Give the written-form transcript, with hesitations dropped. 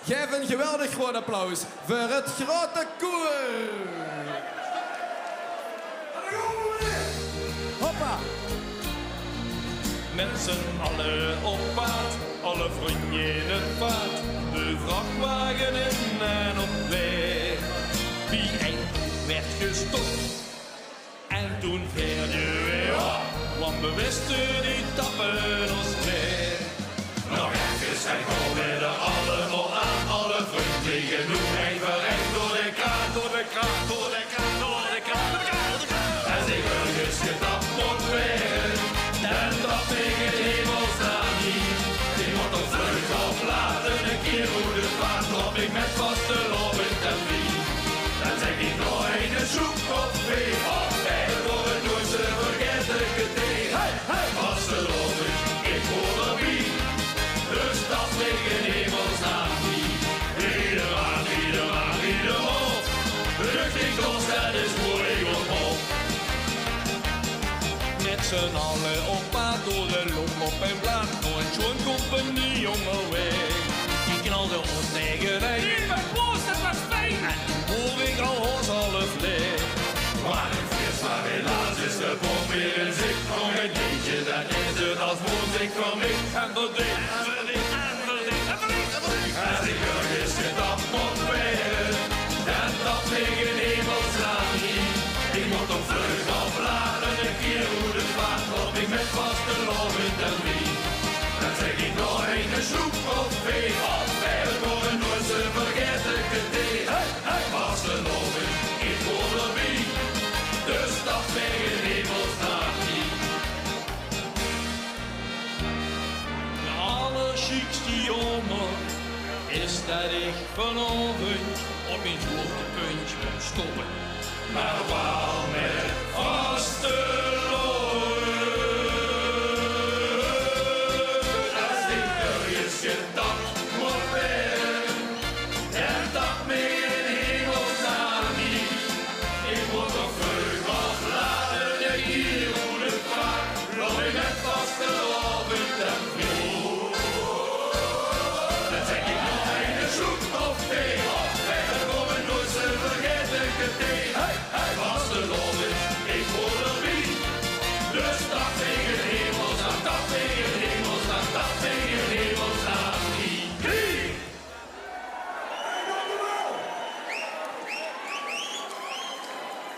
Geef een geweldig groot applaus voor het grote koor. Hoppa! Met z'n allen op paard, alle vrienden in het paard, de vrachtwagen in en op weg. Wie eind werd gestopt en toen veerde weer op, want we wisten die tappen ons weg. Nog even en komen er allemaal aan, alle vrienden genoeg, even recht door de kraan, door de kraan, door de kraan, door de kraan, door de kraan, door de kraan. En zeker getapt moet werden, en dat tegen de hemelsnaam niet. Die moet op vlucht of laten, een keer hoe de vaart loop ik met vaste loop in de vie. Dan zeg ik nog een zoek op vee, of bij voor het nooit te vergeten thee. Vaste loop ik hoor er wie, dus dat tegen de hemelsnaam niet. Iedereen, iedereen, iedereen, richting ons, dat is mooi op. Met z'n allen op paard door de lom op en blaad, door een schoon compagnie onderweg. Die knalde ons tegen de lieve boos, dat was fijn. En toen hoor ik al ons half leeg. Maar een fris maar helaas is de bom weer in zicht. Nog een beetje, dan is het als moord van mij. En verdriet, en verdriet, en verdriet, en verdriet, en verdriet. En ik is getapt moet werden, en dat tegen hemelsnaam niet. Ik moet op vlucht afladen, een keer hoe de vaart loop ik met vaste loop in de wie. Dan zeg ik nog een zoek of vee, of ver voor een nooit te vergeten thee. Vaste loop ik hoor er wie, dus dat tegen hemelsnaam niet. De allerchiekste jongen is dat ik vanavond op mijn hoogtepuntje moet stoppen. Maar wel met vaste loon. Als ik ergens gedacht moet werden, en dat meer in hemelsnaam niet. Ik moet toch vlug afladen, de hier hoe de vaart, loop ik met vaste loon.